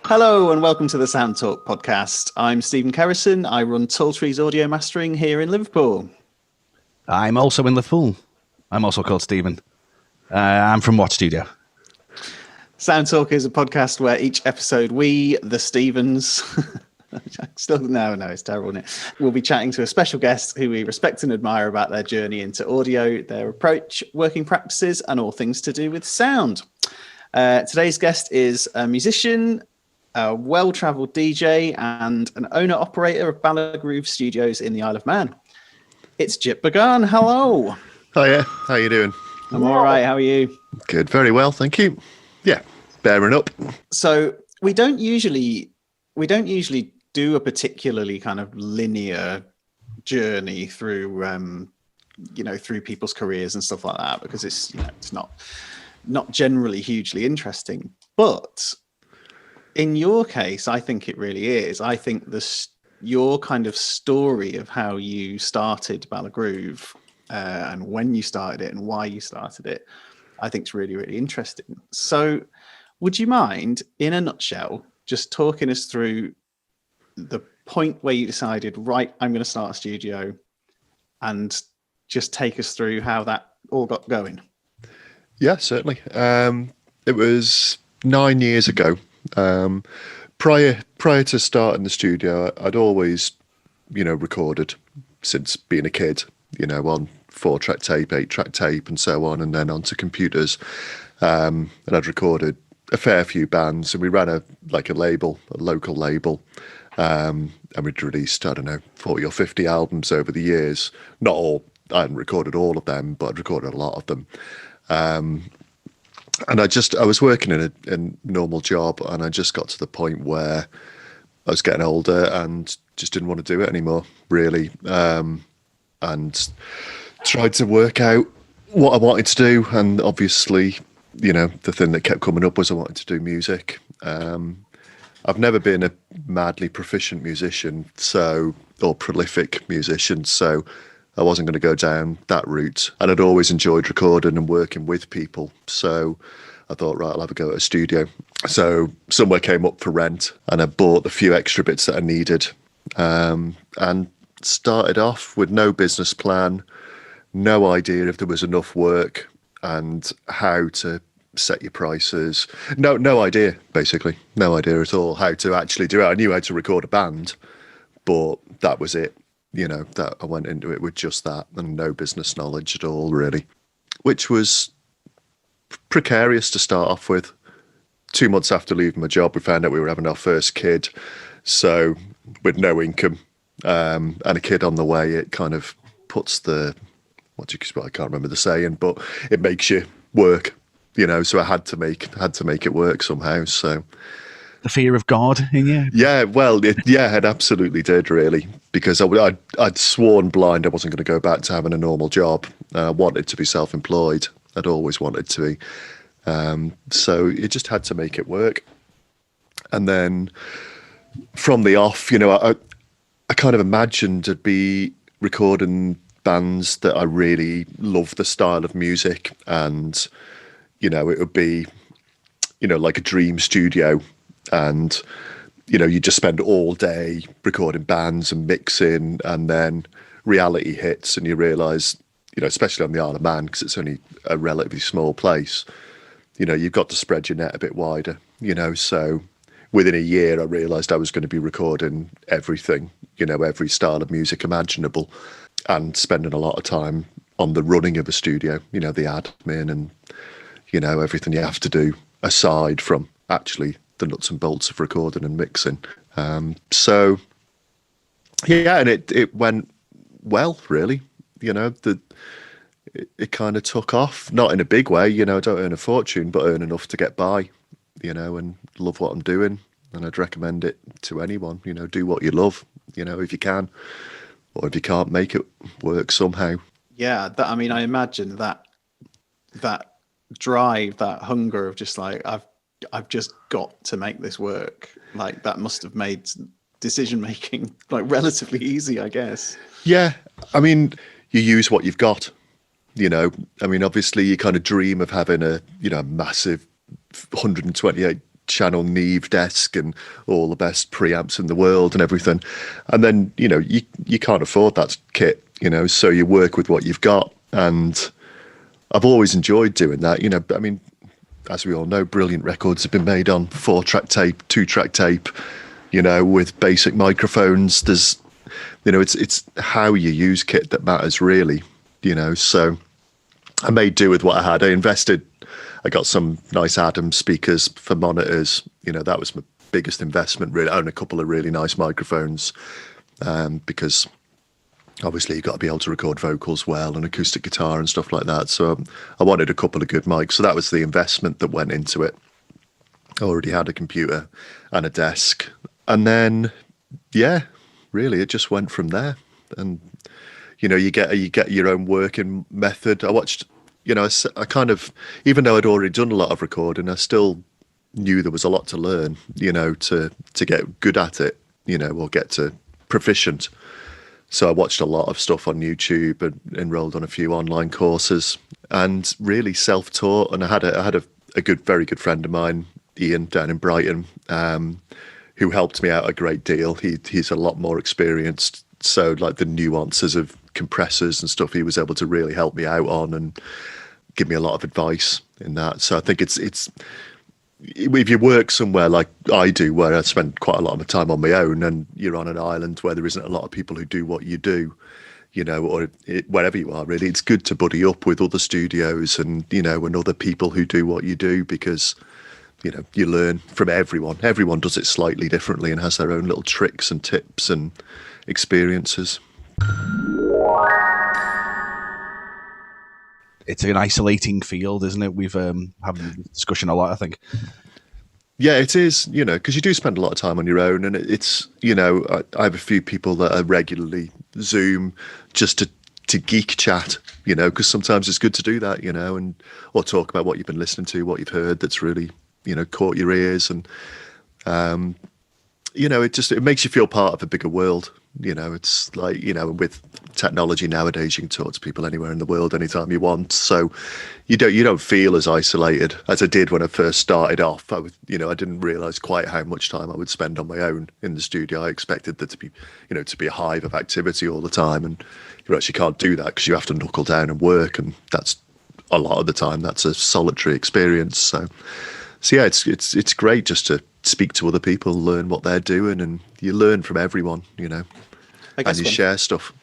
Hello and welcome to the Sound Talk podcast. I'm Stephen Kerrison. I run Tall Trees Audio Mastering here in Liverpool. I'm also in Liverpool. I'm also called Stephen. I'm from What Studio? Sound Talk is a podcast where each episode we, the Stevens, it's terrible, isn't it? We'll be chatting to a special guest who we respect and admire about their journey into audio, their approach, working practices, and all things to do with sound. Today's guest is a musician, a well-travelled DJ, and an owner-operator of Ballagroove Studios in the Isle of Man. It's Gyp Buggane. Hello. Hiya. How you doing? I'm all right. How are you? Good. Very well, thank you. Yeah, bearing up. So we don't usually do a particularly kind of linear journey through through people's careers and stuff like that, because it's not generally hugely interesting. But in your case, I think it really is. I think your kind of story of how you started Ballagroove and when you started it and why you started it, I think is really, really interesting. So would you mind, in a nutshell, just talking us through the point where you decided, right, I'm going to start a studio, and just take us through how that all got going? Yeah, certainly. It was 9 years ago. Prior to starting the studio, I'd always, recorded since being a kid, on 4-track tape, 8-track tape, and so on, and then onto computers. And I'd recorded a fair few bands, and we ran a local label, and we'd released, 40 or 50 albums over the years. Not all, I hadn't recorded all of them, but I'd recorded a lot of them. And I was working in a normal job, and I just got to the point where I was getting older and just didn't want to do it anymore, really. And tried to work out what I wanted to do. And obviously, the thing that kept coming up was I wanted to do music. I've never been a madly proficient musician, or prolific musician, so I wasn't going to go down that route. And I'd always enjoyed recording and working with people. So I thought, right, I'll have a go at a studio. So somewhere came up for rent, and I bought a few extra bits that I needed, and started off with no business plan, no idea if there was enough work and how to set your prices. No idea, basically. No idea at all how to actually do it. I knew how to record a band, but that was it. That I went into it with just that and no business knowledge at all, really, which was precarious to start off with. 2 months after leaving my job, we found out we were having our first kid. So with no income and a kid on the way, it kind of puts I can't remember the saying, but it makes you work, so I had to make it work somehow. So The fear of God in you? Yeah, well, it absolutely did, really, because I'd sworn blind I wasn't going to go back to having a normal job. I wanted to be self-employed. I'd always wanted to be. So you just had to make it work. And then from the off, I kind of imagined I'd be recording bands that I really love the style of music, and, it would be, like a dream studio. And, you just spend all day recording bands and mixing, and then reality hits and you realise, especially on the Isle of Man, because it's only a relatively small place, you've got to spread your net a bit wider, so within a year I realised I was going to be recording everything, every style of music imaginable, and spending a lot of time on the running of a studio, the admin and, everything you have to do aside from actually the nuts and bolts of recording and mixing. And it went well, really. It kind of took off, not in a big way. I don't earn a fortune, but earn enough to get by, and love what I'm doing. And I'd recommend it to anyone. Do what you love, if you can, or if you can't, make it work somehow. Yeah, I imagine that drive, that hunger of just like, I've just got to make this work. Like, that must have made decision making like relatively easy, I guess. Yeah, I mean, you use what you've got. I mean, obviously, you kind of dream of having a massive 128 channel Neve desk and all the best preamps in the world and everything, and then you can't afford that kit. So you work with what you've got, and I've always enjoyed doing that. I mean, as we all know, brilliant records have been made on 4-track tape, 2-track tape, with basic microphones. There's, it's how you use kit that matters, really. So I made do with what I had. I got some nice Adams speakers for monitors. That was my biggest investment, really. I own a couple of really nice microphones, because obviously you've got to be able to record vocals well and acoustic guitar and stuff like that. So I wanted a couple of good mics. So that was the investment that went into it. I already had a computer and a desk. And then, yeah, really, it just went from there. And, you get your own working method. I watched, I kind of, even though I'd already done a lot of recording, I still knew there was a lot to learn, to get good at it, or get to proficient. So I watched a lot of stuff on YouTube and enrolled on a few online courses, and really self-taught. And I had a very good friend of mine, Ian, down in Brighton, who helped me out a great deal. He's a lot more experienced, so like the nuances of compressors and stuff, he was able to really help me out on and give me a lot of advice in that. So I think it's if you work somewhere like I do, where I spend quite a lot of my time on my own, and you're on an island where there isn't a lot of people who do what you do, or wherever you are, really, it's good to buddy up with other studios and, and other people who do what you do, because, you learn from everyone. Everyone does it slightly differently and has their own little tricks and tips and experiences. It's an isolating field, isn't it? We've had a discussion a lot, I think. Yeah, it is, because you do spend a lot of time on your own, and it's, I have a few people that I regularly Zoom just to geek chat, because sometimes it's good to do that, and or talk about what you've been listening to, what you've heard that's really, caught your ears, and it makes you feel part of a bigger world. It's like, with technology nowadays, you can talk to people anywhere in the world anytime you want. So you don't feel as isolated as I did when I first started off. I didn't realize quite how much time I would spend on my own in the studio. I expected there to be, to be a hive of activity all the time, and you actually can't do that because you have to knuckle down and work, and that's a lot of the time that's a solitary experience. So yeah, it's great just to speak to other people, learn what they're doing, and you learn from everyone, I guess, and you share stuff,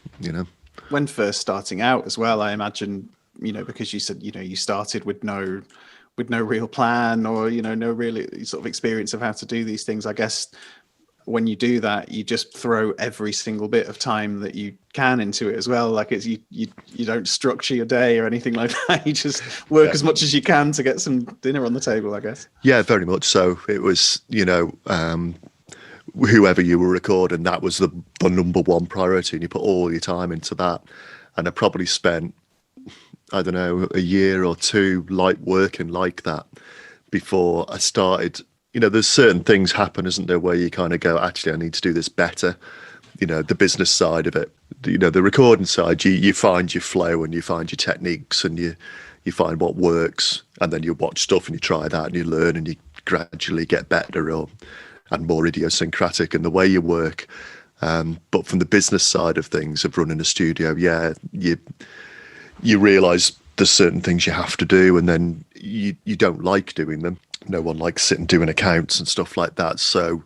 When first starting out as well, I imagine, because you said, you started with no real plan, or, no really sort of experience of how to do these things. I guess when you do that, you just throw every single bit of time that you can into it as well. Like you don't structure your day or anything like that. You just work as much as you can to get some dinner on the table, I guess. Yeah, very much so. It was, whoever you were recording, that was the number one priority, and you put all your time into that. And I probably spent, I don't know, a year or two working like that before I started. There's certain things happen, isn't there, where you kind of go, actually, I need to do this better. The business side of it, the recording side, you find your flow and you find your techniques, and you find what works, and then you watch stuff and you try that and you learn, and you gradually get better and more idiosyncratic in the way you work. But from the business side of things, of running a studio, yeah, you realise there's certain things you have to do, and then you don't like doing them. No one likes sitting doing accounts and stuff like that. So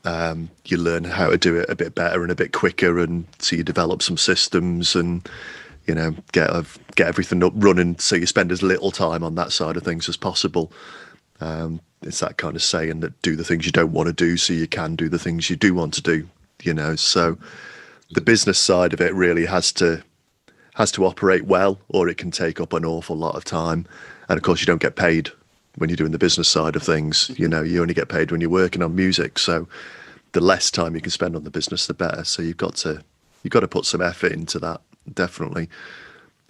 you learn how to do it a bit better and a bit quicker, and so you develop some systems and, get everything up running, so you spend as little time on that side of things as possible. It's that kind of saying that do the things you don't want to do so you can do the things you do want to do, So the business side of it really has to operate well, or it can take up an awful lot of time. And of course, you don't get paid when you're doing the business side of things. You only get paid when you're working on music. So the less time you can spend on the business, the better. So you've got to put some effort into that, definitely.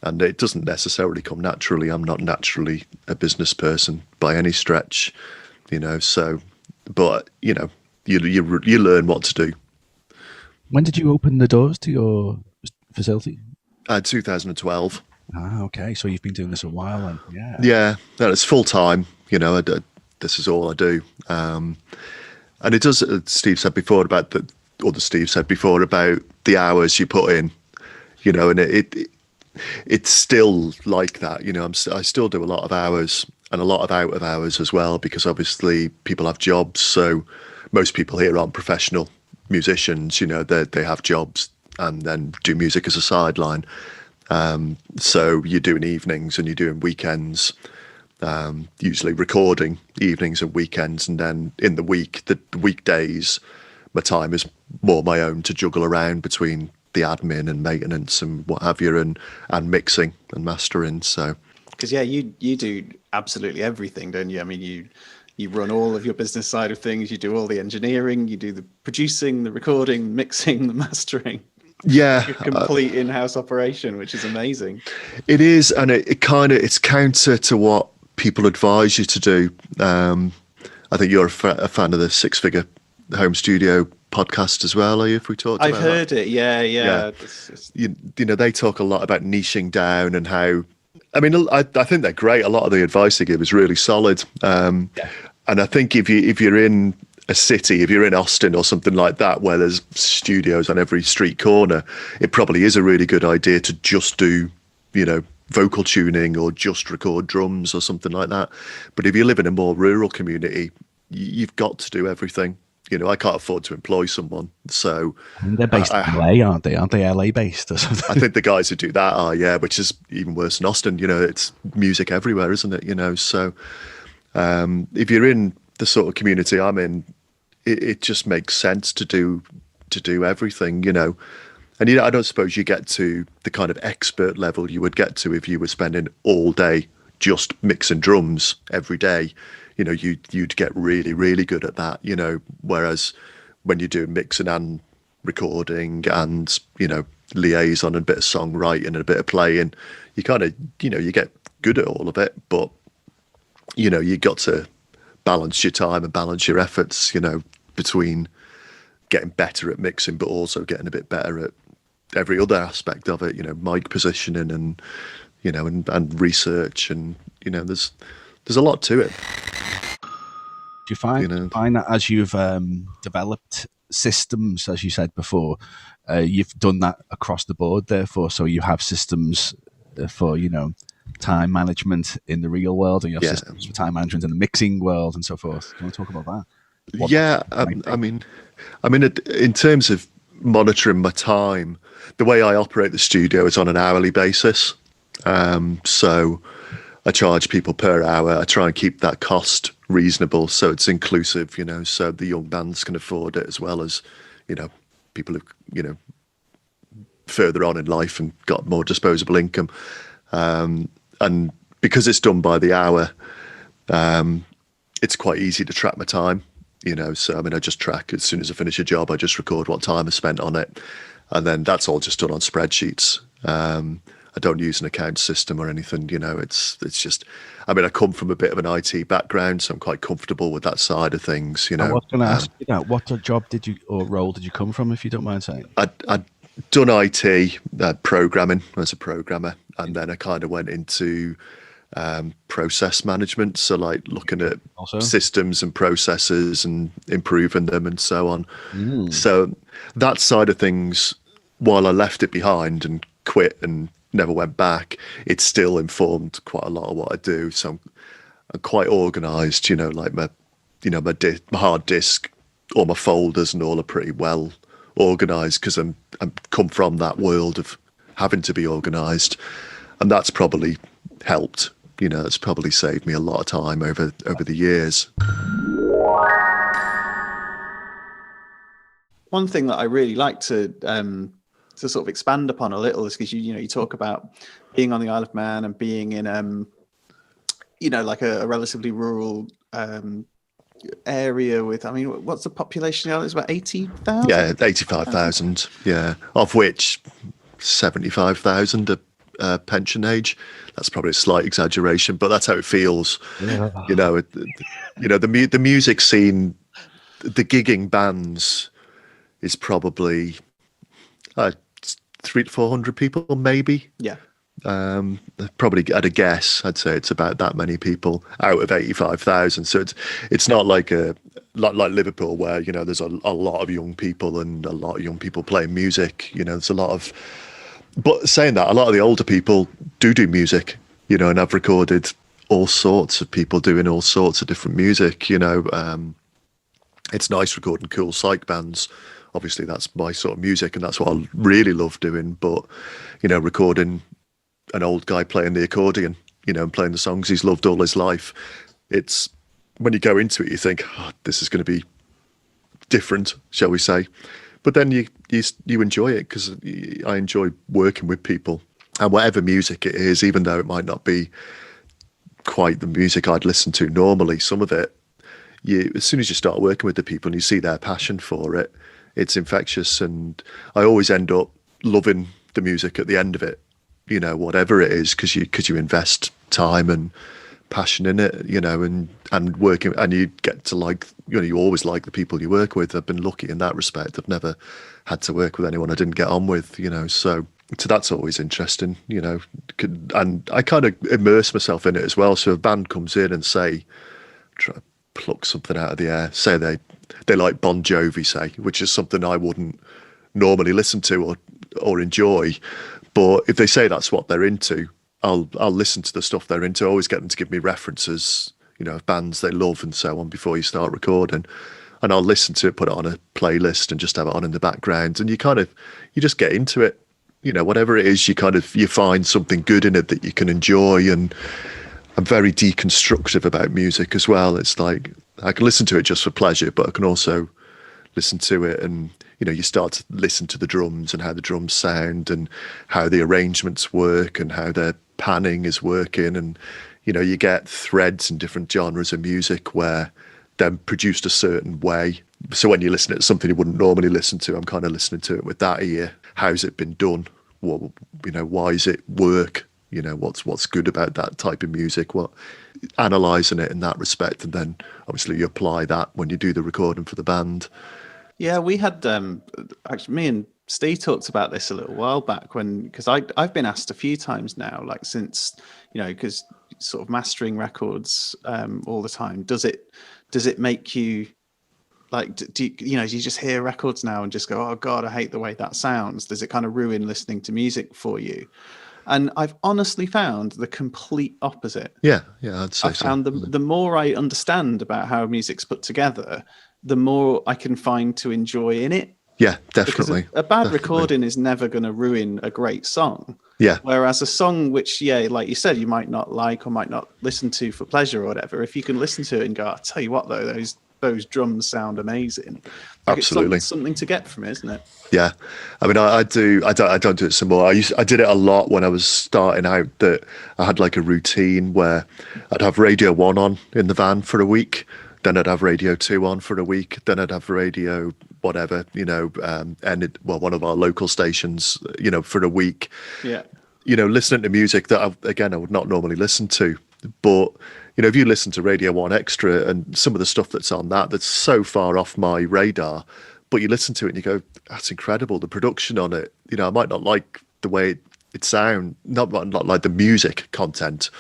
And it doesn't necessarily come naturally. I'm not naturally a business person by any stretch, So, but you learn what to do, When did you open the doors to your facility? 2012. Ah, okay. So you've been doing this a while then. Yeah. Yeah, no, it's full time. This is all I do. And it does. Steve said before about Steve said before about the hours you put in. And it's still like that. I still do a lot of hours and a lot of out of hours as well, because obviously people have jobs. So most people here aren't professional musicians. They have jobs and then do music as a sideline. So you're doing evenings and you're doing weekends, usually recording evenings and weekends. And then in the week, the weekdays, my time is more my own to juggle around between the admin and maintenance and what have you, and mixing and mastering. So, because you do absolutely everything, don't you? I mean, you run all of your business side of things. You do all the engineering. You do the producing, the recording, mixing, the mastering. Yeah, a complete in-house operation, which is amazing. It is, and it's counter to what people advise you to do. I think you're a fan of the Six Figure Home Studio podcast as well, are you? If we talked, I've heard it. Yeah. They talk a lot about niching down and how. I mean, I think they're great. A lot of the advice they give is really solid. And I think if you're in a city, if you're in Austin or something like that, where there's studios on every street corner, it probably is a really good idea to just do, vocal tuning or just record drums or something like that. But if you live in a more rural community, you've got to do everything. I can't afford to employ someone. So they're based in LA, aren't they? Aren't they LA based or something? I think the guys who do that are, yeah, which is even worse than Austin. It's music everywhere, isn't it? So if you're in the sort of community I'm in, it just makes sense to do everything, And I don't suppose you get to the kind of expert level you would get to if you were spending all day just mixing drums every day. You'd get really, really good at that, whereas when you do mixing and recording and, liaison and a bit of songwriting and a bit of playing, you kind of, you get good at all of it, but, you got to balance your time and balance your efforts, between getting better at mixing, but also getting a bit better at every other aspect of it, mic positioning and, and research and, there's a lot to it. Do you find that as you've developed systems, as you said before, you've done that across the board, therefore, so you have systems for, time management in the real world and your systems for time management in the mixing world and so forth. Do you want to talk about that? I mean, in terms of monitoring my time, the way I operate the studio is on an hourly basis. So I charge people per hour. I try and keep that cost reasonable, so it's inclusive, so the young bands can afford it, as well as, people who, further on in life and got more disposable income. And because it's done by the hour, it's quite easy to track my time, so I just track as soon as I finish a job, I just record what time I spent on it. And then that's all just done on spreadsheets. I don't use an account system or anything, it's just, I come from a bit of an IT background, so I'm quite comfortable with that side of things, I was going to ask you that. What job role did you come from, if you don't mind saying? I'd done IT, programming as a programmer, and then I kind of went into process management, so like looking at systems and processes and improving them and so on. So that side of things, while I left it behind and quit and never went back, it still informed quite a lot of what I do. So I'm quite organized, like my hard disk, all my folders and all are pretty well organized, because I'm come from that world of having to be organized, and that's probably helped. It's probably saved me a lot of time over the years. One thing that I really like to sort of expand upon a little is because you talk about being on the Isle of Man and being in like a relatively rural area with, what's the population now? It's about 80,000. Yeah, 85,000. Yeah, of which 75,000 are pension age. That's probably a slight exaggeration, but that's how it feels. Yeah. The music scene, the gigging bands is probably 300 to 400 people, maybe. Yeah. Probably at a guess, I'd say it's about that many people out of 85,000. So it's not like like Liverpool, where there's a lot of young people and a lot of young people playing music. There's a lot of, but saying that, a lot of the older people do music. And I've recorded all sorts of people doing all sorts of different music. It's nice recording cool psych bands. Obviously, that's my sort of music, and that's what I really love doing. But recording an old guy playing the accordion, and playing the songs he's loved all his life. It's when you go into it, you think, oh, this is going to be different, shall we say? But then you enjoy it, because I enjoy working with people, and whatever music it is, even though it might not be quite the music I'd listen to normally, some of it, as soon as you start working with the people and you see their passion for it, it's infectious, and I always end up loving the music at the end of it. Whatever it is, because you invest time and passion in it, and working, and you get to like, you always like the people you work with. I've been lucky in that respect. I've never had to work with anyone I didn't get on with, so that's always interesting, and I kind of immerse myself in it as well. So if a band comes in and try to pluck something out of the air, say they like Bon Jovi, say, which is something I wouldn't normally listen to or enjoy. But if they say that's what they're into, I'll listen to the stuff they're into. I always get them to give me references, of bands they love and so on before you start recording. And I'll listen to it, put it on a playlist and just have it on in the background. And you just get into it, whatever it is, you find something good in it that you can enjoy. And I'm very deconstructive about music as well. It's like, I can listen to it just for pleasure, but I can also listen to it and, you start to listen to the drums and how the drums sound and how the arrangements work and how their panning is working. And, you get threads in different genres of music where they're produced a certain way. So when you listen to something you wouldn't normally listen to, I'm kind of listening to it with that ear. How's it been done? What, why is it work? What's good about that type of music? Analysing it in that respect. And then obviously you apply that when you do the recording for the band. Yeah, we had actually, me and Steve talked about this a little while back, because I've been asked a few times now, like since, because sort of mastering records all the time, does it make you like, do you just hear records now and just go, oh God, I hate the way that sounds? Does it kind of ruin listening to music for you? And I've honestly found the complete opposite. Yeah, I'd say I found the more I understand about how music's put together, the more I can find to enjoy in it. Yeah, definitely. Because a bad recording is never going to ruin a great song. Yeah. Whereas a song which, like you said, you might not like or might not listen to for pleasure or whatever, if you can listen to it and go, I'll tell you what, though, those drums sound amazing. Absolutely. It's something to get from it, isn't it? Yeah. I mean, I don't do it some more. I did it a lot when I was starting out, that I had like a routine where I'd have Radio 1 on in the van for a week. Then I'd have Radio 2 on for a week. Then I'd have radio, whatever, and one of our local stations, for a week. Yeah. Listening to music that I would not normally listen to. But, if you listen to Radio 1 Extra and some of the stuff that's on that's so far off my radar, but you listen to it and you go, that's incredible. The production on it, I might not like the way it sounds, not like the music content,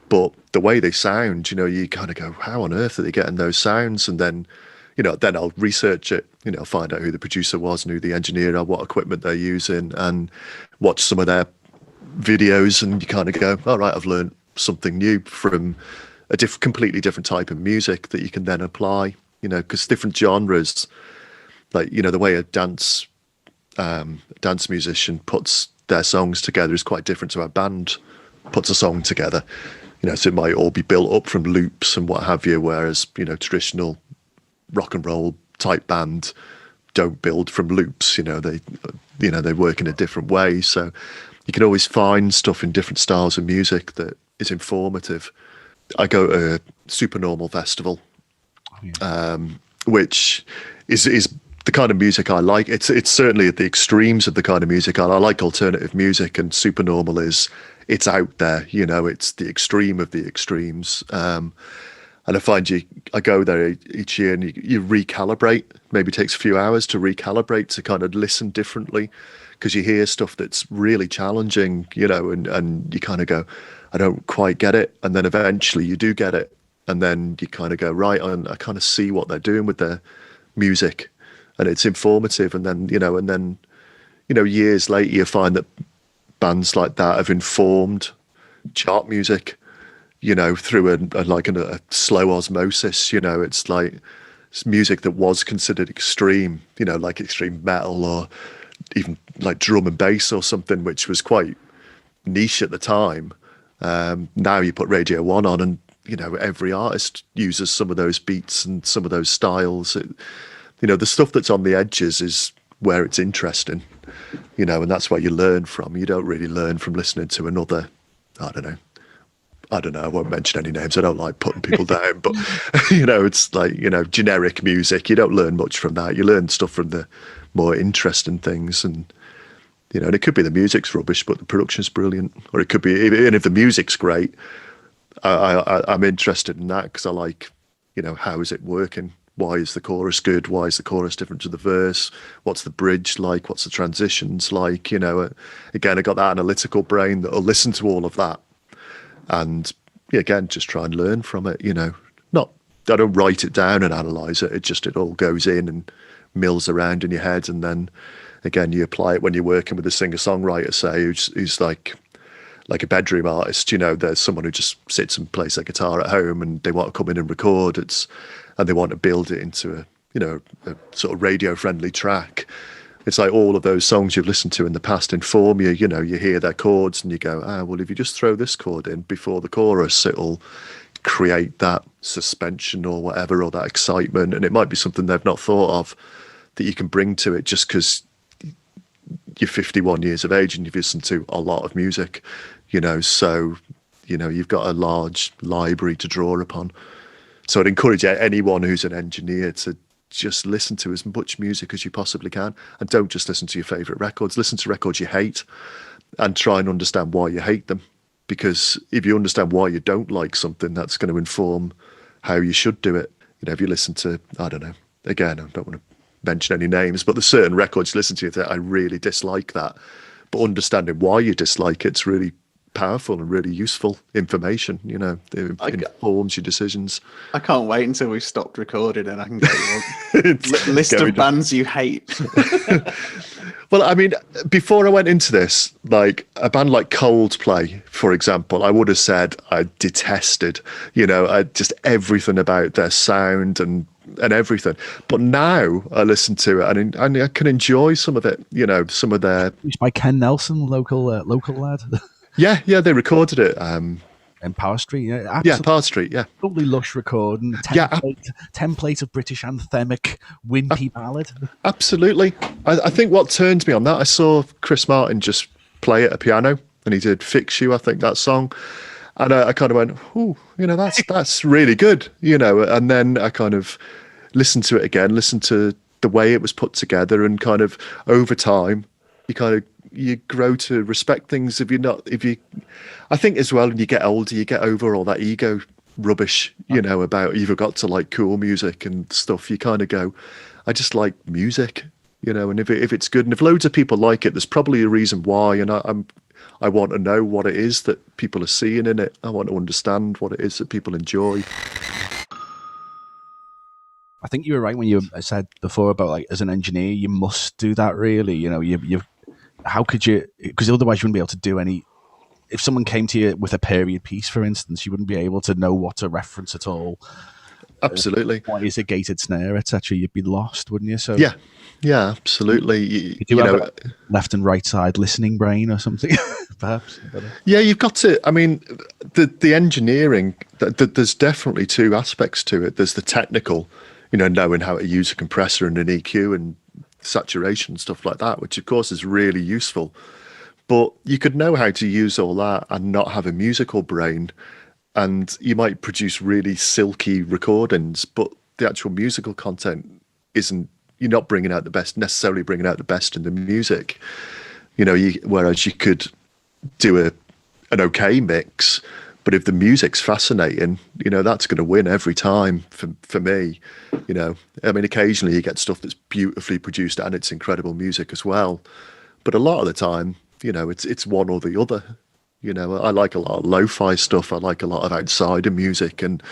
but the way they sound, you kind of go, how on earth are they getting those sounds? And then, then I'll research it, find out who the producer was and who the engineer are, what equipment they're using, and watch some of their videos. And you kind of go, all right, I've learned something new from a completely different type of music that you can then apply, because different genres, like, the way a dance musician puts their songs together is quite different to how a band puts a song together. So it might all be built up from loops and what have you, whereas, traditional rock and roll type band don't build from loops. They work in a different way. So you can always find stuff in different styles of music that is informative. I go to a Supernormal Festival, which is the kind of music I like. It's certainly at the extremes of the kind of music I like. Alternative music, and Supernormal it's out there, it's the extreme of the extremes. And And I find I go there each year and you recalibrate. Maybe it takes a few hours to recalibrate, to kind of listen differently, because you hear stuff that's really challenging, and you kind of go, I don't quite get it. And then eventually you do get it. And then you kind of go, right, I kind of see what they're doing with their music, and it's informative. And then, years later, you find that bands like that have informed chart music, through a slow osmosis. It's like it's music that was considered extreme, like extreme metal, or even like drum and bass or something, which was quite niche at the time. Now you put Radio 1 on, and every artist uses some of those beats and some of those styles. The stuff that's on the edges is where it's interesting, and that's where you learn from. You don't really learn from listening to another, I don't know, I won't mention any names. I don't like putting people down, but it's like, generic music. You don't learn much from that. You learn stuff from the more interesting things. And, and it could be the music's rubbish, but the production's brilliant. Or it could be, even if the music's great, I'm interested in that, because I like, how is it working? Why is the chorus good? Why is the chorus different to the verse? What's the bridge like? What's the transitions like? Again, I got that analytical brain that'll listen to all of that. And again, just try and learn from it, I don't write it down and analyze it. It all goes in and mills around in your head. And then again, you apply it when you're working with a singer-songwriter, say, who's like a bedroom artist. There's someone who just sits and plays their guitar at home, and they want to come in and record it, and they want to build it into a sort of radio-friendly track. It's like all of those songs you've listened to in the past inform you. You hear their chords and you go, well, if you just throw this chord in before the chorus, it'll create that suspension or whatever, or that excitement. And it might be something they've not thought of that you can bring to it just because you're 51 years of age and you've listened to a lot of music, so, you've got a large library to draw upon. So I'd encourage anyone who's an engineer to just listen to as much music as you possibly can, and don't just listen to your favorite records. Listen to records you hate and try and understand why you hate them, because if you understand why you don't like something, that's going to inform how you should do it. If you listen to, I don't know, again, I don't want to mention any names, but there's certain records you listen to that I really dislike that, but understanding why you dislike it's really powerful and really useful information. It informs your decisions. I can't wait until we've stopped recording and I can get your list of bands you hate. Well, I mean, before I went into this, like a band like Coldplay, for example, I would have said I detested, just everything about their sound and everything. But now I listen to it and I can enjoy some of it, some of their... It's by Ken Nelson, local lad. Yeah, they recorded it. In Power Street, Power Street, yeah. Totally lush recording. Template of British anthemic wimpy ballad. Absolutely. I think what turned me on that, I saw Chris Martin just play at a piano, and he did "Fix You," I think, that song, and I kind of went, "Ooh, that's really good," And then I kind of listened to it again, listened to the way it was put together, and kind of over time, you grow to respect things. I think as well, when you get older, you get over all that ego rubbish, about you've got to like cool music and stuff. You kind of go, I just like music, and if it's good, and if loads of people like it, there's probably a reason why. And I want to know what it is that people are seeing in it. I want to understand what it is that people enjoy. I think you were right when you said before about, like, as an engineer, you must do that, really. You how could you, because otherwise you wouldn't be able to do any. If someone came to you with a period piece, for instance, you wouldn't be able to know what to reference at all. Absolutely. Why is a gated snare, etc.? You'd be lost, wouldn't you? So yeah, absolutely. You do have a left and right side listening brain or something, perhaps. Yeah, you've got to. I mean, the engineering. There's definitely two aspects to it. There's the technical, knowing how to use a compressor and an EQ and saturation, stuff like that, which of course is really useful. But you could know how to use all that and not have a musical brain, and you might produce really silky recordings, but the actual musical content isn't. You're not necessarily bringing out the best in the music. Whereas you could do an okay mix, But if the music's fascinating, that's going to win every time for me. I mean, occasionally you get stuff that's beautifully produced and it's incredible music as well. But a lot of the time, it's one or the other. I like a lot of lo-fi stuff. I like a lot of outsider music. And,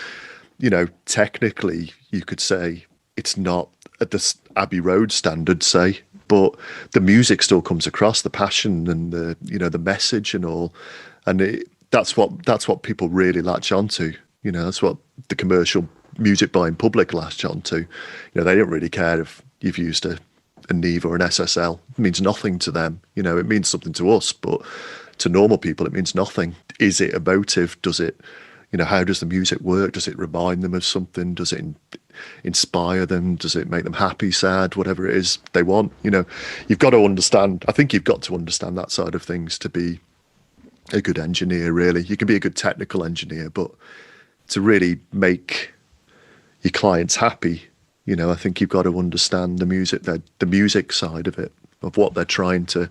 technically you could say it's not at the Abbey Road standard, say, but the music still comes across, the passion and the message and all. And that's what people really latch onto. That's what the commercial music buying public latch onto. They don't really care if you've used a Neve or an SSL. It means nothing to them. It means something to us, but to normal people, it means nothing. Is it emotive? Does it, how does the music work? Does it remind them of something? Does it inspire them? Does it make them happy, sad, whatever it is they want? You've got to understand, I think you've got to understand that side of things to be a good engineer, really. You can be a good technical engineer, but to really make your clients happy, I think you've got to understand the music side of it, of what they're trying to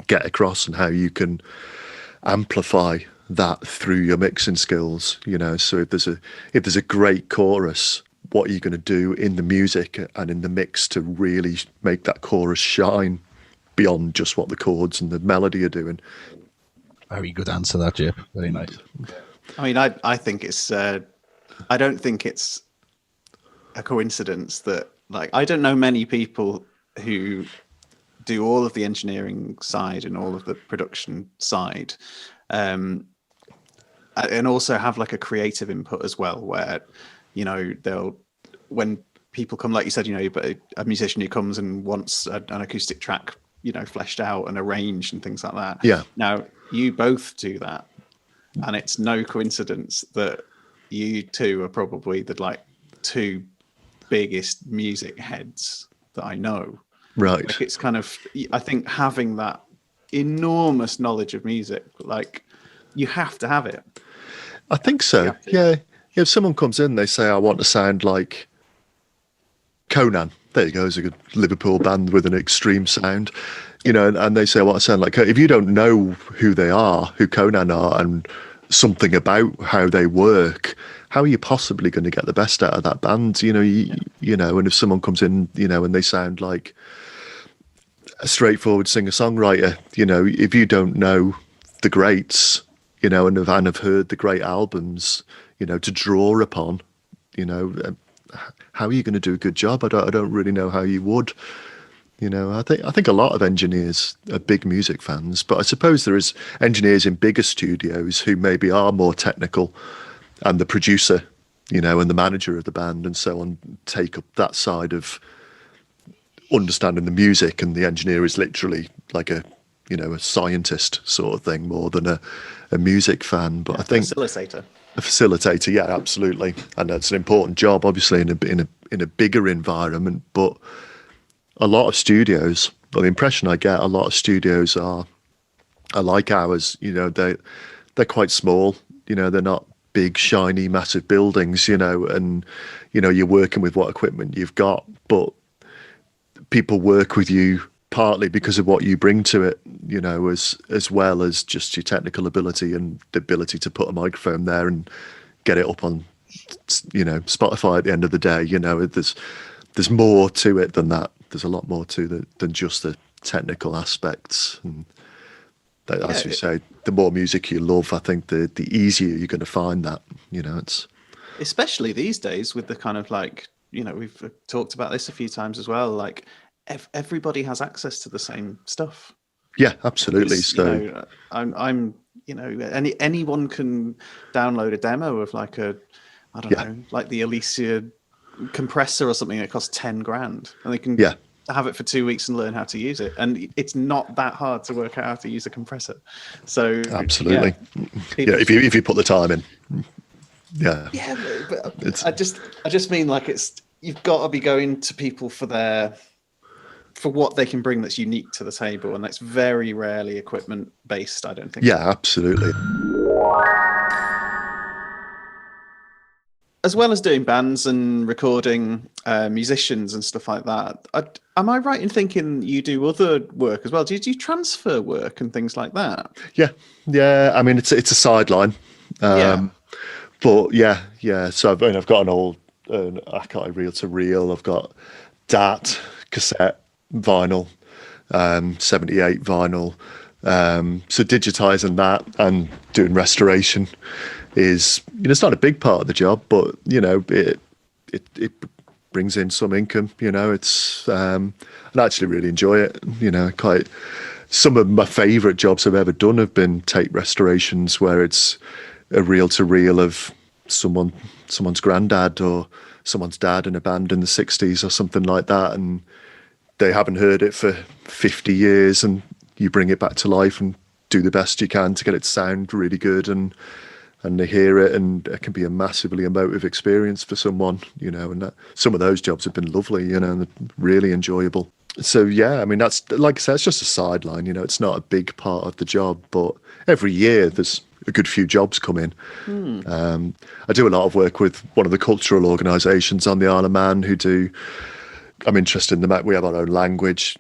get across and how you can amplify that through your mixing skills. So if there's a great chorus, what are you going to do in the music and in the mix to really make that chorus shine beyond just what the chords and the melody are doing? Very good answer, that, Gyp. Very nice. I mean, I think it's I don't think it's a coincidence that, like, I don't know many people who do all of the engineering side and all of the production side, and also have like a creative input as well, where they'll, when people come, like you said, but a musician who comes and wants an acoustic track fleshed out and arranged and things like that. Yeah. Now you both do that, and it's no coincidence that you two are probably the two biggest music heads that I know. Right. Like, it's kind of, I think having that enormous knowledge of music, like, you have to have it. I think so. Yeah. If someone comes in, they say, I want to sound like Conan. There you go. It's a good Liverpool band with an extreme sound, and they say, I want to sound like, if you don't know who they are, who Conan are, and something about how they work, how are you possibly going to get the best out of that band? And if someone comes in, and they sound like a straightforward singer-songwriter, if you don't know the greats, and have heard the great albums, to draw upon, how are you going to do a good job? I don't really know how you would. I think a lot of engineers are big music fans, but I suppose there is engineers in bigger studios who maybe are more technical, and the producer, and the manager of the band and so on take up that side of understanding the music, and the engineer is literally like a scientist sort of thing more than a music fan. But I think a facilitator, yeah, absolutely, and that's an important job, obviously, in a bigger environment. But a lot of studios, well, the impression I get, a lot of studios are like ours. They're quite small. They're not big, shiny, massive buildings. And you're working with what equipment you've got, but people work with you partly because of what you bring to it, as well as just your technical ability and the ability to put a microphone there and get it up on, Spotify at the end of the day. There's more to it than that. There's a lot more to it than just the technical aspects. And as you say, the more music you love, I think the easier you're going to find that. It's especially these days with the kind of we've talked about this a few times as well. Like, everybody has access to the same stuff. Yeah, absolutely. So anyone can download a demo of like I don't know, like the Alicia compressor or something that costs 10 grand, and they can have it for 2 weeks and learn how to use it. And it's not that hard to work out how to use a compressor. So absolutely, if you put the time in. Yeah. But I just mean, like, you've got to be going to people for what they can bring that's unique to the table, and that's very rarely equipment based, I don't think. Yeah, absolutely. As well as doing bands and recording musicians and stuff like that, am I right in thinking you do other work as well? Do you transfer work and things like that? Yeah. I mean, it's a sideline. But yeah. So I've got an old Akai reel to reel. I've got DAT cassette vinyl, 78 vinyl. So digitizing that and doing restoration is, it's not a big part of the job, but it brings in some income. It's I actually really enjoy it. Quite some of my favorite jobs I've ever done have been tape restorations where it's a reel to reel of someone's granddad or someone's dad in a band in the 60s or something like that, and they haven't heard it for 50 years, and you bring it back to life and do the best you can to get it to sound really good, and they hear it, and it can be a massively emotive experience for someone, and some of those jobs have been lovely, and really enjoyable. So yeah, I mean, that's, like I said, it's just a sideline, it's not a big part of the job, but every year there's a good few jobs come in. I do a lot of work with one of the cultural organisations on the Isle of Man I'm interested in we have our own language,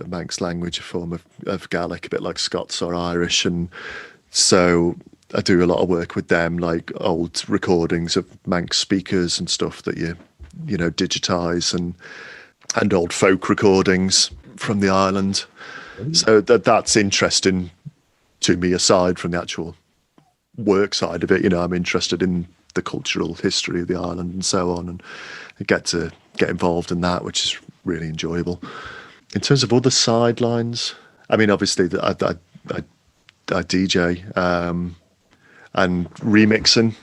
Manx language, a form of Gaelic, a bit like Scots or Irish. And so I do a lot of work with them, like old recordings of Manx speakers and stuff that you digitise, and old folk recordings from the island. So that's interesting to me, aside from the actual work side of it. I'm interested in the cultural history of the island and so on, and I get to get involved in that, which is really enjoyable. In terms of other sidelines, I mean, obviously I DJ and remixing.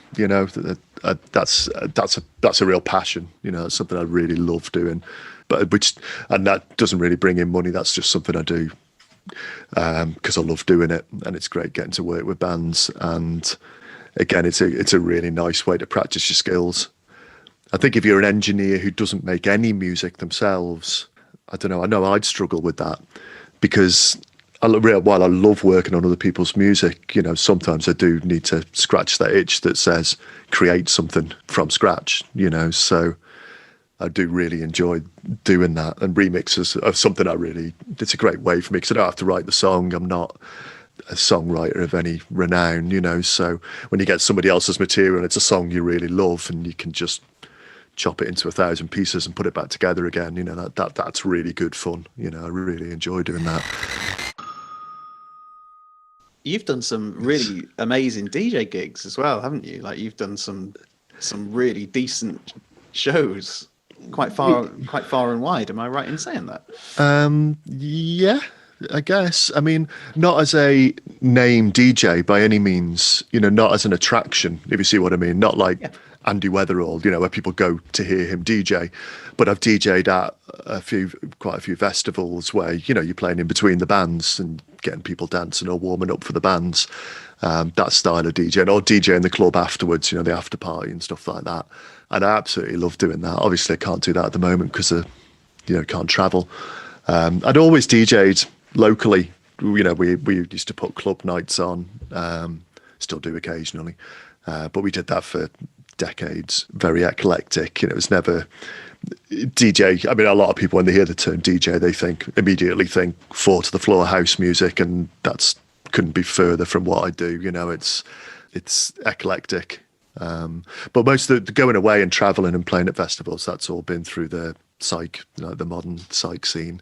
That's a real passion. It's something I really love doing, and that doesn't really bring in money. That's just something I do because I love doing it, and it's great getting to work with bands. And again, it's a really nice way to practice your skills. I think if you're an engineer who doesn't make any music themselves, I don't know. I know I'd struggle with that, because while I love working on other people's music, sometimes I do need to scratch that itch that says create something from scratch. So I do really enjoy doing that, and remixes are something it's a great way for me, because I don't have to write the song. I'm not a songwriter of any renown, so when you get somebody else's material and it's a song you really love and you can just chop it into 1,000 pieces and put it back together again, that's really good fun. I really enjoy doing that. You've done some really amazing DJ gigs as well, haven't you? Like, you've done some really decent shows, quite far and wide. Am I right in saying that? Yeah, I guess. I mean, not as a name DJ by any means, not as an attraction, if you see what I mean. Not like Andy Weatherall, where people go to hear him DJ. But I've DJ'd at quite a few festivals where, you're playing in between the bands and getting people dancing or warming up for the bands. That style of DJing, or DJ in the club afterwards, the after party and stuff like that. And I absolutely love doing that. Obviously, I can't do that at the moment because I, can't travel. I'd always DJ'd locally. We used to put club nights on, still do occasionally. But we did that for decades, very eclectic. It was never DJ. I mean, a lot of people, when they hear the term DJ, they immediately think 4 to the floor house music, and that's couldn't be further from what I do. It's eclectic. But most of the going away and traveling and playing at festivals, that's all been through the psyche, the modern psyche scene,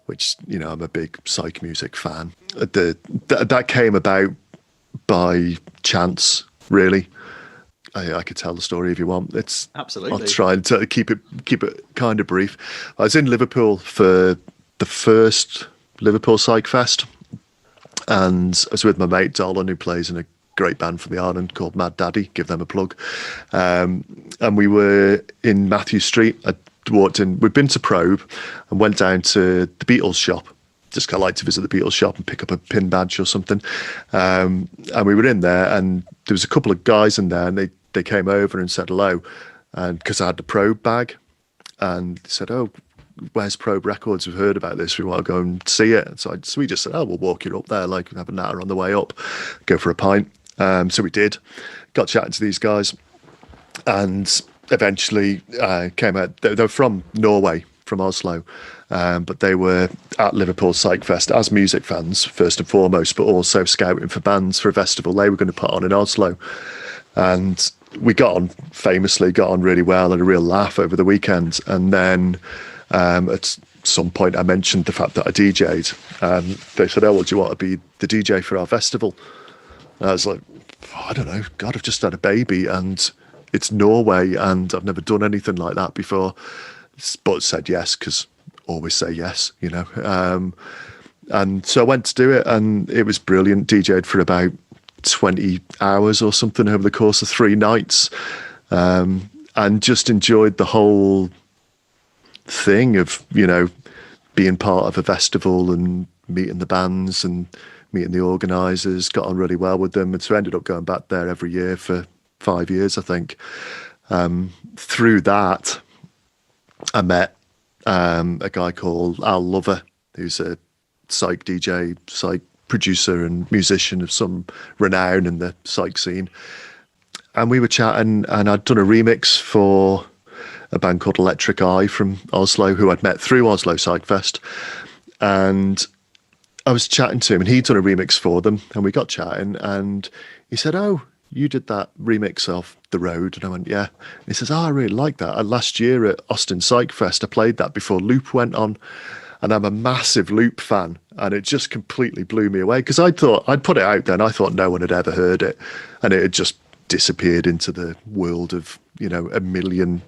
which, I'm a big psyche music fan. That came about by chance, really. I could tell the story if you want. Absolutely. I'll try and keep it kind of brief. I was in Liverpool for the first Liverpool Psych Fest, and I was with my mate Dolan, who plays in a great band from the island called Mad Daddy. Give them a plug. And we were in Matthew Street. I walked in. We'd been to Probe and went down to the Beatles shop. Just kind of like to visit the Beatles shop and pick up a pin badge or something. And we were in there, and there was a couple of guys in there, and they came over and said hello, and because I had the Probe bag, and they said, "Oh, where's Probe Records? We've heard about this. We want to go and see it." So we just said, "Oh, we'll walk you up there, like have a natter on the way up, go for a pint." So we did. Got chatting to these guys, and eventually came out. They were from Norway, from Oslo, but they were at Liverpool Psych Fest as music fans first and foremost, but also scouting for bands for a festival they were going to put on in Oslo. And we famously got on really well, and a real laugh over the weekend. And then at some point I mentioned the fact that I DJ'd, and they said, oh, well, do you want to be the DJ for our festival? And I was like, I don't know, God, I've just had a baby and it's Norway and I've never done anything like that before. But said yes, because always say yes, you know. And so I went to do it, and it was brilliant. DJ'd for about 20 hours or something over the course of 3 nights, and just enjoyed the whole thing of, you know, being part of a festival and meeting the bands and meeting the organisers. Got on really well with them, and so I ended up going back there every year for 5 years, I think. Through that, I met a guy called Al Lover, who's a psych DJ, psych producer and musician of some renown in the psych scene. And we were chatting, and I'd done a remix for a band called Electric Eye from Oslo, who I'd met through Oslo Psych Fest. And I was chatting to him, and he'd done a remix for them, and we got chatting, and he said, oh, you did that remix of The Road? And I went, yeah. And he says, oh, I really like that. Last year at Austin Psych Fest, I played that before Loop went on. And I'm a massive Loop fan, and it just completely blew me away, because I thought I'd put it out there and I thought no one had ever heard it, and it had just disappeared into the world of, you know, a million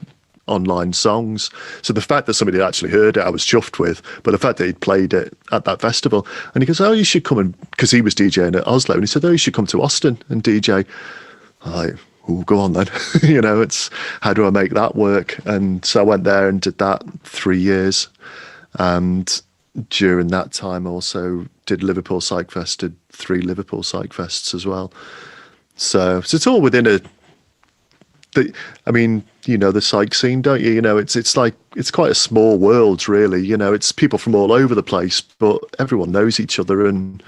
online songs. So the fact that somebody had actually heard it, I was chuffed with, but the fact that he'd played it at that festival, and he goes, oh, you should come, and because he was DJing at Oslo, and he said, oh, you should come to Austin and DJ. I'm like, oh, go on then. You know, it's, how do I make that work? And so I went there and did that 3 years. And during that time also did Liverpool Psych Fest, did 3 Liverpool Psych Fests as well. So it's all within I mean, you know, the psych scene, don't you? You know, it's like, it's quite a small world, really. You know, it's people from all over the place, but everyone knows each other, and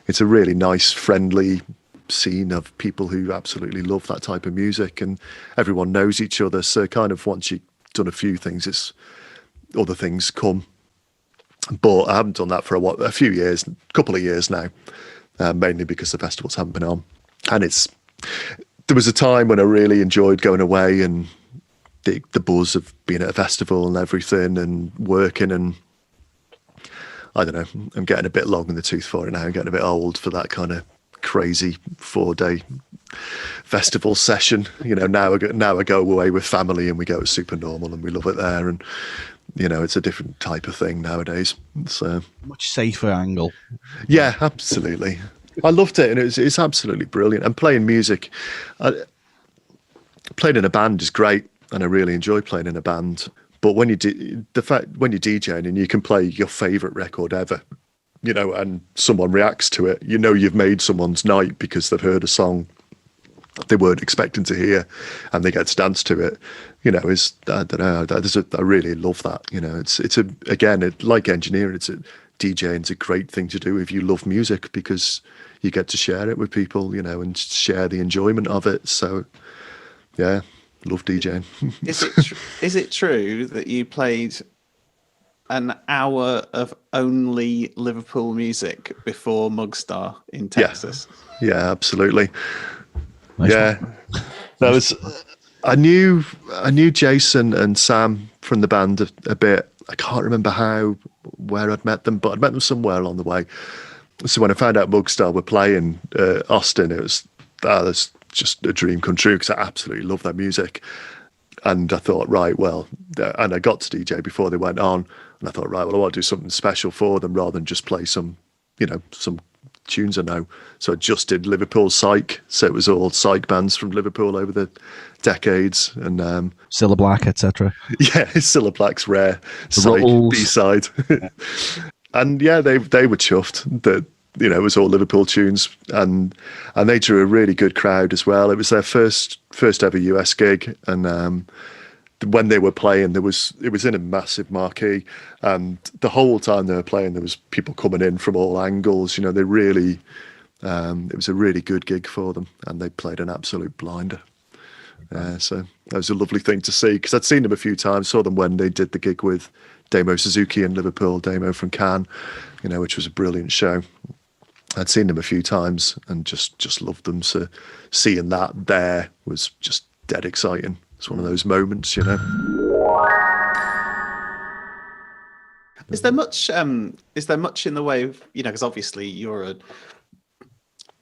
it's a really nice, friendly scene of people who absolutely love that type of music, and everyone knows each other. So kind of once you've done a few things, it's other things come. But I haven't done that for a few years, couple of years now, mainly because the festivals haven't been on. And there was a time when I really enjoyed going away and the buzz of being at a festival and everything and working, and I don't know, I'm getting a bit long in the tooth for it now. I'm getting a bit old for that kind of crazy 4-day festival session. You know, now I go away with family and we go to Super Normal and we love it there, and you know, it's a different type of thing nowadays. So much safer angle. Yeah, absolutely. I loved it, and it's absolutely brilliant. And playing music, playing in a band is great, and I really enjoy playing in a band. But when you're DJing and you can play your favourite record ever, you know, and someone reacts to it, you know, you've made someone's night because they've heard a song they weren't expecting to hear, and they get to dance to it. You know, I don't know. I really love that. You know, like engineering, DJing's a great thing to do if you love music, because you get to share it with people, you know, and share the enjoyment of it. So, yeah, love DJing. Is it true that you played an hour of only Liverpool music before Mugstar in Texas? Yeah, absolutely. Nice. Yeah, that was. I knew Jason and Sam from the band a bit. I can't remember where I'd met them, but I'd met them somewhere along the way. So when I found out Mugstar were playing Austin, it was that's just a dream come true, because I absolutely love their music. And I thought, right, well, and I got to DJ before they went on, and I thought, right, well, I want to do something special for them rather than just play some tunes I know. So I just did Liverpool Psych. So it was all psych bands from Liverpool over the decades, and Cilla Black, etc. Yeah, Cilla Black's rare psych B-side. And yeah, they were chuffed that, you know, it was all Liverpool tunes, and they drew a really good crowd as well. It was their first ever US gig, and when they were playing, it was in a massive marquee, and the whole time they were playing, there was people coming in from all angles. You know, they really, it was a really good gig for them, and they played an absolute blinder. So that was a lovely thing to see, because I'd seen them a few times. Saw them when they did the gig with Damo Suzuki in Liverpool, Damo from Cannes, you know, which was a brilliant show. I'd seen them a few times and just loved them. So seeing that there was just dead exciting. It's one of those moments, you know. Is there much in the way of, you know, because obviously you're a,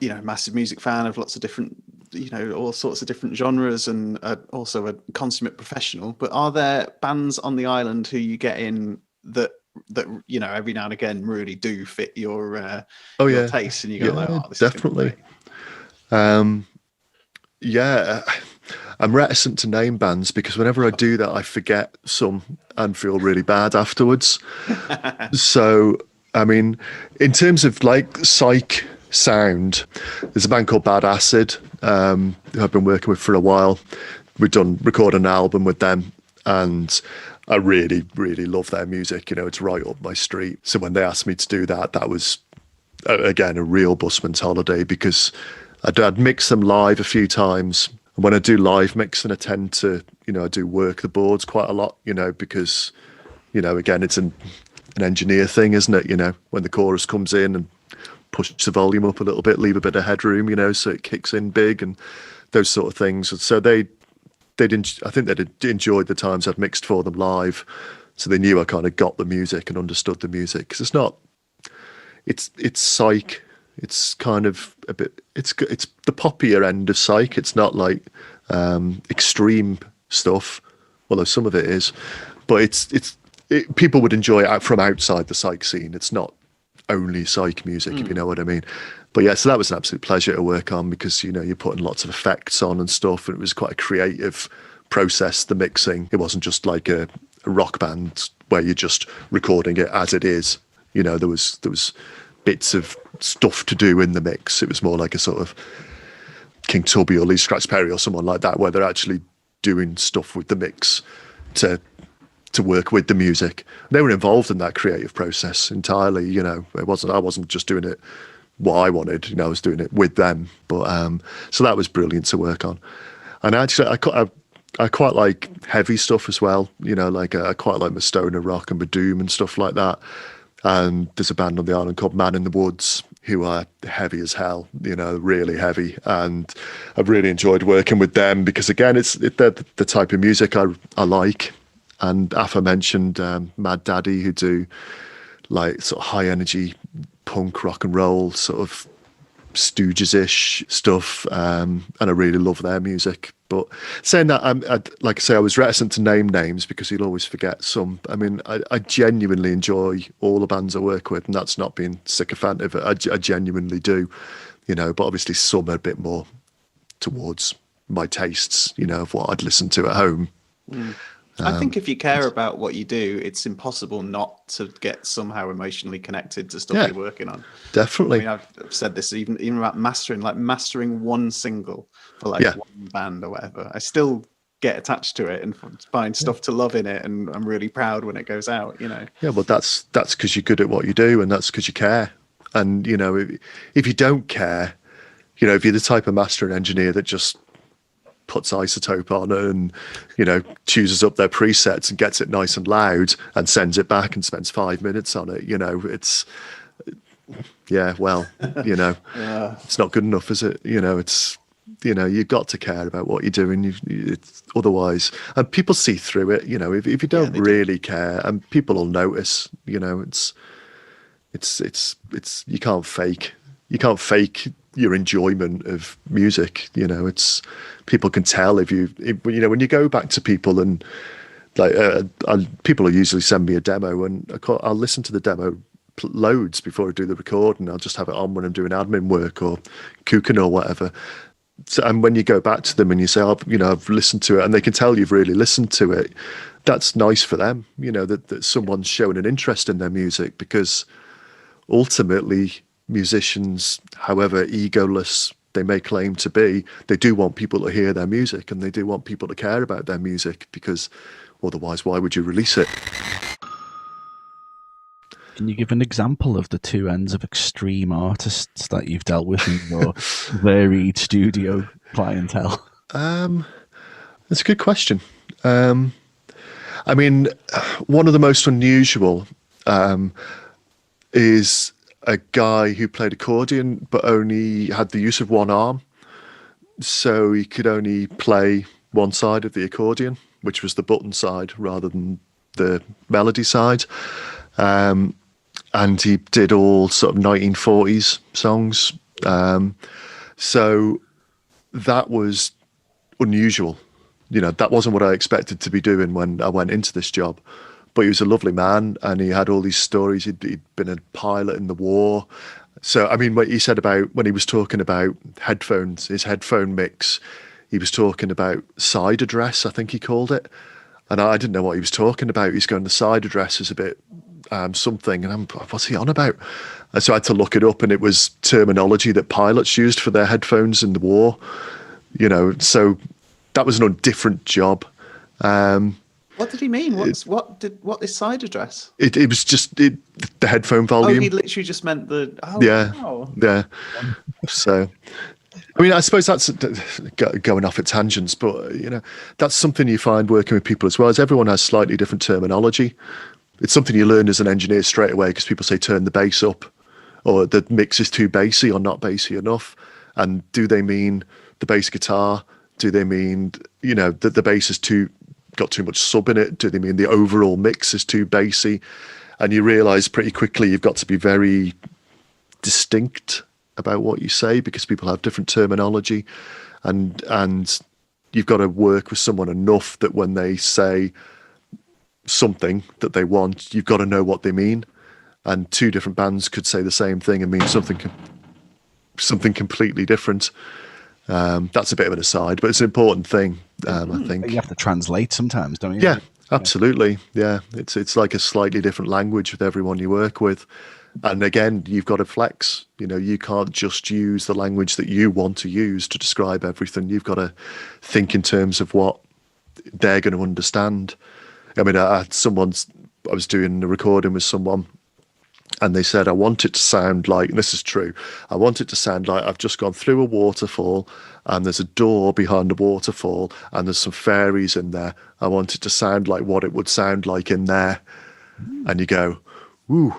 you know, massive music fan of lots of different, you know, all sorts of different genres, and also a consummate professional, but are there bands on the island who you get in that you know, every now and again really do fit your taste, and you go like, oh, this definitely. is gonna be Yeah, I'm reticent to name bands because whenever I do that, I forget some and feel really bad afterwards. So, I mean, in terms of like psych sound, there's a band called Bad Acid who I've been working with for a while. We've recorded an album with them, and I really, really love their music. You know, it's right up my street. So when they asked me to do that, that was, again, a real busman's holiday, because I'd mixed them live a few times. And when I do live mixing, I tend to, you know, I do work the boards quite a lot, you know, because, you know, again, it's an engineer thing, isn't it? You know, when the chorus comes in, and push the volume up a little bit, leave a bit of headroom, you know, so it kicks in big, and those sort of things. So I think they enjoyed the times I'd mixed for them live. So they knew I kind of got the music and understood the music, because it's psych. It's kind of a bit, it's the poppier end of psych. It's not like extreme stuff, although some of it is, but people would enjoy it from outside the psych scene. It's not only psych music, if you know what I mean. But yeah, so that was an absolute pleasure to work on, because, you know, you're putting lots of effects on and stuff, and it was quite a creative process, the mixing. It wasn't just like a rock band where you're just recording it as it is. You know, there was bits of stuff to do in the mix. It was more like a sort of King Tubby or Lee Scratch Perry or someone like that, where they're actually doing stuff with the mix to work with the music. They were involved in that creative process entirely. You know, I wasn't just doing it what I wanted. You know, I was doing it with them. But so that was brilliant to work on. And actually, I quite like heavy stuff as well. You know, like I quite like my stoner rock and my doom and stuff like that. And there's a band on the island called Man in the Woods, who are heavy as hell, you know, really heavy. And I've really enjoyed working with them, because, again, they're the type of music I like. And aforementioned Mad Daddy, who do like sort of high energy punk rock and roll, sort of Stooges-ish stuff, and I really love their music. But saying that, like I say, I was reticent to name names because you'll always forget some. I mean, I genuinely enjoy all the bands I work with, and that's not being sycophantic. I genuinely do, you know. But obviously, some are a bit more towards my tastes, you know, of what I'd listen to at home. I think if you care about what you do, it's impossible not to get somehow emotionally connected to stuff you're working on. Definitely. I mean, I've said this even about mastering one single for like one band or whatever. I still get attached to it and find stuff to love in it, and I'm really proud when it goes out, you know. Yeah, well, that's because you're good at what you do, and that's because you care. And, you know, if you don't care, you know, if you're the type of mastering engineer that just puts isotope on it and, you know, chooses up their presets and gets it nice and loud and sends it back and spends 5 minutes on it, you know, it's, yeah, well, you know, it's not good enough, is it? You know, it's, you know, you've got to care about what you're doing. It's otherwise, and people see through it, you know, if you don't really care, and people will notice, you know, it's, you can't fake your enjoyment of music. You know, it's, people can tell if you know, when you go back to people and like people will usually send me a demo, and I'll listen to the demo loads before I do the recording. I'll just have it on when I'm doing admin work or cooking or whatever. So, and when you go back to them and you say, oh, you know, I've listened to it, and they can tell you've really listened to it, that's nice for them, you know, that someone's showing an interest in their music, because ultimately musicians, however egoless they may claim to be, they do want people to hear their music, and they do want people to care about their music, because otherwise why would you release it? Can you give an example of the two ends of extreme artists that you've dealt with in your varied studio clientele? That's a good question. I mean, one of the most unusual is a guy who played accordion but only had the use of one arm, so he could only play one side of the accordion, which was the button side rather than the melody side. And he did all sort of 1940s songs. So that was unusual. That wasn't what I expected to be doing when I went into this job. But he was a lovely man, and he had all these stories. He'd been a pilot in the war. So, I mean, what he said about when he was talking about headphones, his headphone mix, he was talking about side address, I think he called it. And I didn't know what he was talking about. He's going, the side address is a bit something. And what's he on about? And so I had to look it up, and it was terminology that pilots used for their headphones in the war. So that was a different job. What did he mean? What is side address? It was just the headphone volume. Oh, he literally just meant the. Oh, yeah, wow. Yeah. So, I mean, I suppose that's going off at tangents, but that's something you find working with people as well. As everyone has slightly different terminology. It's something you learn as an engineer straight away, because people say turn the bass up, or the mix is too bassy or not bassy enough. And do they mean the bass guitar? Do they mean that the bass is got too much sub in it? Do they mean the overall mix is too bassy? And you realise pretty quickly you've got to be very distinct about what you say, because people have different terminology, and you've got to work with someone enough that when they say something that they want, you've got to know what they mean. And two different bands could say the same thing and mean something completely different. That's a bit of an aside, but it's an important thing. I think you have to translate sometimes, don't you? Yeah, absolutely. Yeah, it's like a slightly different language with everyone you work with. And again, you've got to flex. You can't just use the language that you want to use to describe everything. You've got to think in terms of what they're going to understand. I mean, I was doing a recording with someone, and they said, I want it to sound like, and this is true, I want it to sound like I've just gone through a waterfall, and there's a door behind the waterfall, and there's some fairies in there. I want it to sound like what it would sound like in there. And you go, ooh,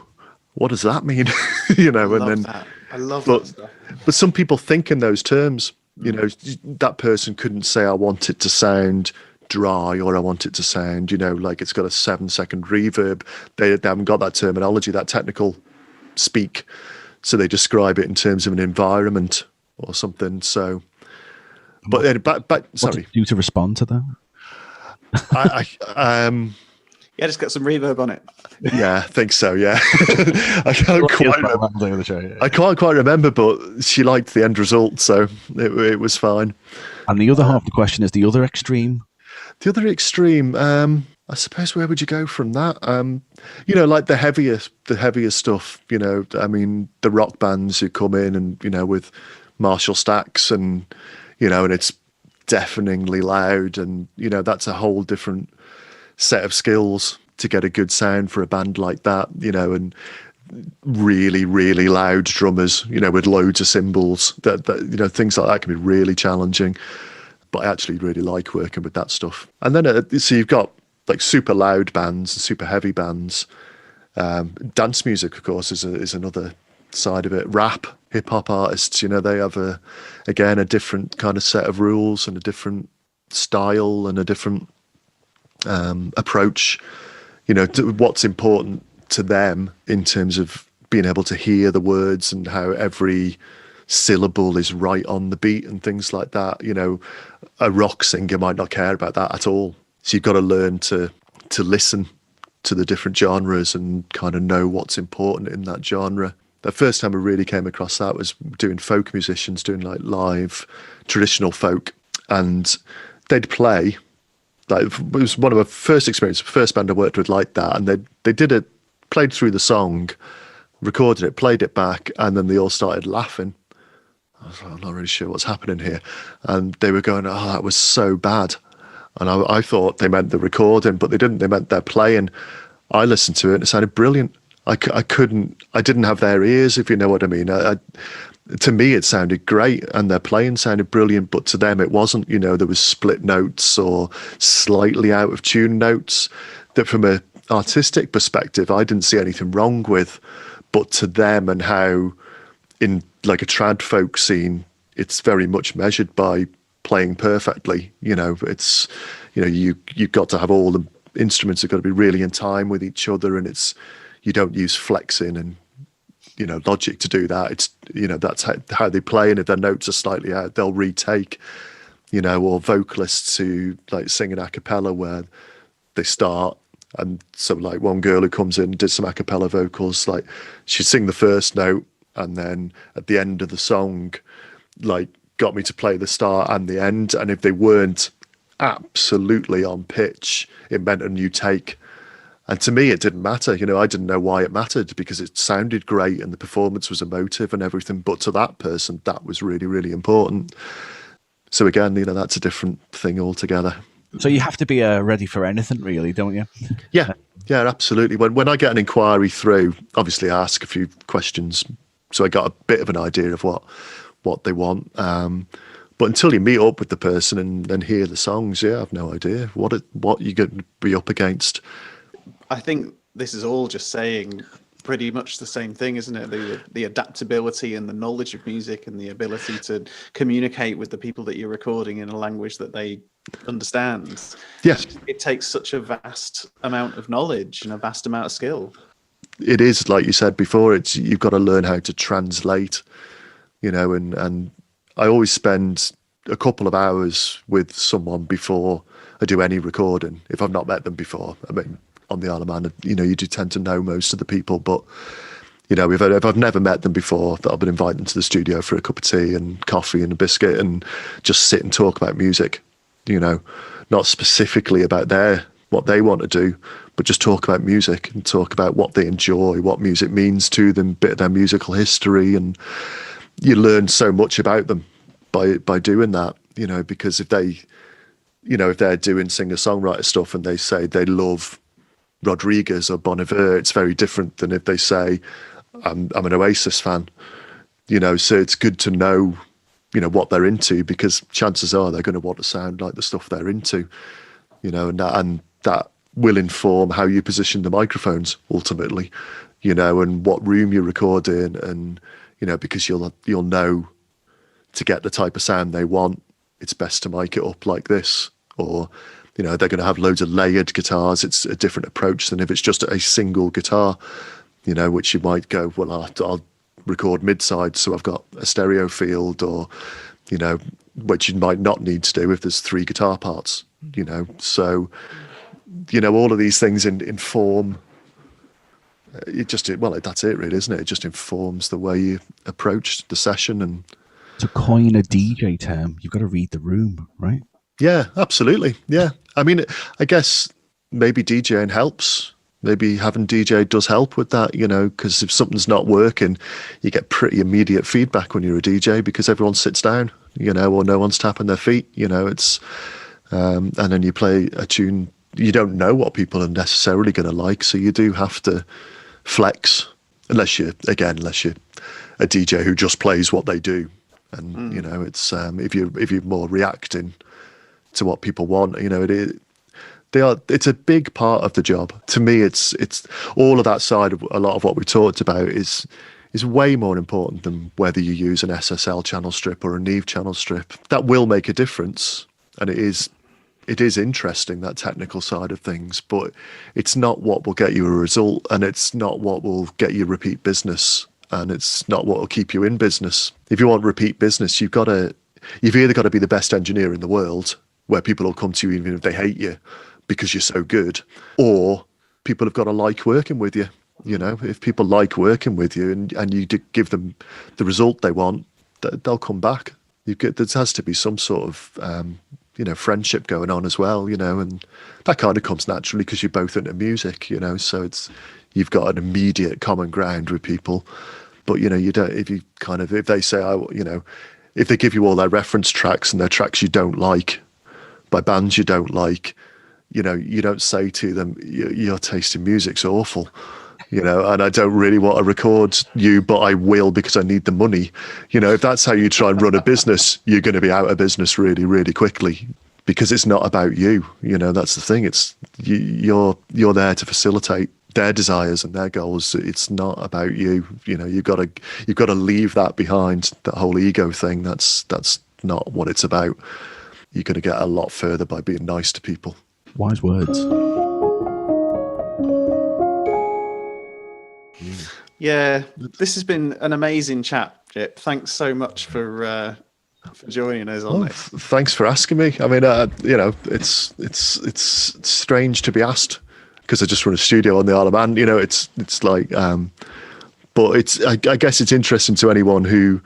what does that mean? I love that stuff. But some people think in those terms. That person couldn't say, I want it to sound dry, or I want it to sound, like it's got a 7-second reverb. They haven't got that terminology, that technical speak. So they describe it in terms of an environment or something. So, but sorry. What did you do to respond to that? Yeah, just got some reverb on it. Yeah, I think so. Yeah, I can't quite remember, but she liked the end result, so it was fine. And the other half of the question is the other extreme. The other extreme, I suppose, where would you go from that? Like the heavier stuff. I mean, the rock bands who come in and with Marshall stacks and and it's deafeningly loud, and that's a whole different set of skills to get a good sound for a band like that. And really, really loud drummers, with loads of cymbals. That things like that can be really challenging. But I actually really like working with that stuff. And then, so you've got like super loud bands and super heavy bands. Dance music, of course, is another side of it. Rap, hip hop artists, they have a different kind of set of rules and a different style and a different approach. To what's important to them in terms of being able to hear the words and how every syllable is right on the beat and things like that. A rock singer might not care about that at all. So you've got to learn to listen to the different genres and kind of know what's important in that genre. The first time I really came across that was doing folk musicians, doing like live traditional folk, and they'd play. Like, it was one of my first experiences, first band I worked with like that, and they played through the song, recorded it, played it back, and then they all started laughing. I was like, I'm not really sure what's happening here. And they were going, oh, that was so bad. And I thought they meant the recording, but they didn't. They meant their playing. I listened to it and it sounded brilliant. I didn't have their ears, if you know what I mean. To me, it sounded great, and their playing sounded brilliant, but to them it wasn't. There was split notes or slightly out of tune notes that from an artistic perspective, I didn't see anything wrong with. but to them, and how in like a trad folk scene, it's very much measured by playing perfectly. It's, you've got to have all the instruments have got to be really in time with each other, and you don't use flexing and Logic to do that. It's that's how they play, and if their notes are slightly out, they'll retake. Or vocalists who like sing an a cappella where they start, and so like one girl who comes in and did some a cappella vocals, like she'd sing the first note, and then at the end of the song, like got me to play the start and the end, and if they weren't absolutely on pitch, it meant a new take. And to me, it didn't matter. I didn't know why it mattered, because it sounded great and the performance was emotive and everything. But to that person, that was really, really important. So again, that's a different thing altogether. So you have to be ready for anything, really, don't you? Yeah, absolutely. When I get an inquiry through, obviously I ask a few questions, so I got a bit of an idea of what they want. But until you meet up with the person and hear the songs, I have no idea what you're going to be up against. I think this is all just saying pretty much the same thing, isn't it? The adaptability and the knowledge of music and the ability to communicate with the people that you're recording in a language that they understand. Yeah. It takes such a vast amount of knowledge and a vast amount of skill. It is, like you said before, you've got to learn how to translate, and I always spend a couple of hours with someone before I do any recording, if I've not met them before. I mean, on the Isle of Man, you do tend to know most of the people, but if I've never met them before, that I've been invited into the studio for a cup of tea and coffee and a biscuit and just sit and talk about music, not specifically about what they want to do, but just talk about music and talk about what they enjoy, what music means to them, bit of their musical history, and you learn so much about them by doing that, because if they're doing singer-songwriter stuff and they say they love Rodriguez or Bon Iver, it's very different than if they say I'm an Oasis fan. So it's good to know what they're into, because chances are they're going to want to sound like the stuff they're into, and that will inform how you position the microphones ultimately, and what room you record in, and because you'll know to get the type of sound they want, it's best to mic it up like this, or they're going to have loads of layered guitars. It's a different approach than if it's just a single guitar, which you might go, well, I'll record mid-side, so I've got a stereo field, or, which you might not need to do if there's 3 guitar parts, So, all of these things inform, that's it really, isn't it? It just informs the way you approach the session. And to coin a DJ term, you've got to read the room, right? Yeah, absolutely. Yeah. I mean, I guess maybe DJing helps. Maybe having DJ does help with that, because if something's not working, you get pretty immediate feedback when you're a DJ, because everyone sits down, or no one's tapping their feet, it's, and then you play a tune, you don't know what people are necessarily going to like. So you do have to flex, unless you're a DJ who just plays what they do. And, it's, if you're more reacting to what people want, it's a big part of the job. To me, it's all of that side of a lot of what we talked about is way more important than whether you use an SSL channel strip or a Neve channel strip. That will make a difference, and it is interesting, that technical side of things, but it's not what will get you a result, and it's not what will get you repeat business, and it's not what will keep you in business. If you want repeat business, you've either got to be the best engineer in the world, where people will come to you even if they hate you because you're so good, or people have got to like working with you. If people like working with you and you give them the result they want, they'll come back. There has to be some sort of friendship going on as well, and that kind of comes naturally because you're both into music, so you've got an immediate common ground with people. But you don't, if they say, if they give you all their reference tracks and they're tracks you don't like by bands you don't like, you don't say to them, your taste in music's awful, and I don't really want to record you, but I will because I need the money. If that's how you try and run a business, you're going to be out of business really, really quickly, because it's not about you. That's the thing. It's you're there to facilitate their desires and their goals. It's not about you. You know, you've got to leave that behind. That whole ego thing. That's not what it's about. You're going to get a lot further by being nice to people. Wise words. Yeah, this has been an amazing chat, Gyp. Thanks so much for joining us on this. Thanks for asking me. I mean, you know, it's strange to be asked because I just run a studio on the Isle of Man. You know, it's like, but I guess it's interesting to anyone who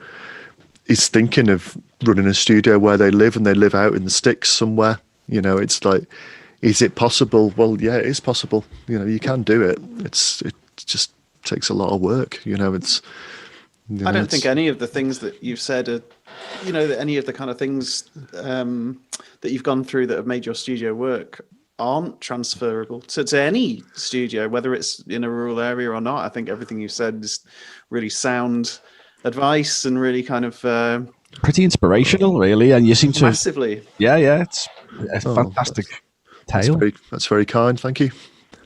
is thinking of running a studio where they live and they live out in the sticks somewhere. You know, it's like, is it possible? Well, yeah, it is possible. You know, you can do it. It just takes a lot of work. You know, I don't think any of the things that you've said are, you know, that any of the kind of things that you've gone through that have made your studio work aren't transferable to any studio, whether it's in a rural area or not. I think everything you said is really sound advice and really kind of pretty inspirational, really. And you seem to massively. Yeah, it's a fantastic tale. That's very kind. Thank you.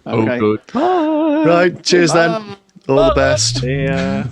Okay. Oh, good. Bye. Right. Cheers Bye. then. All the best. Yeah.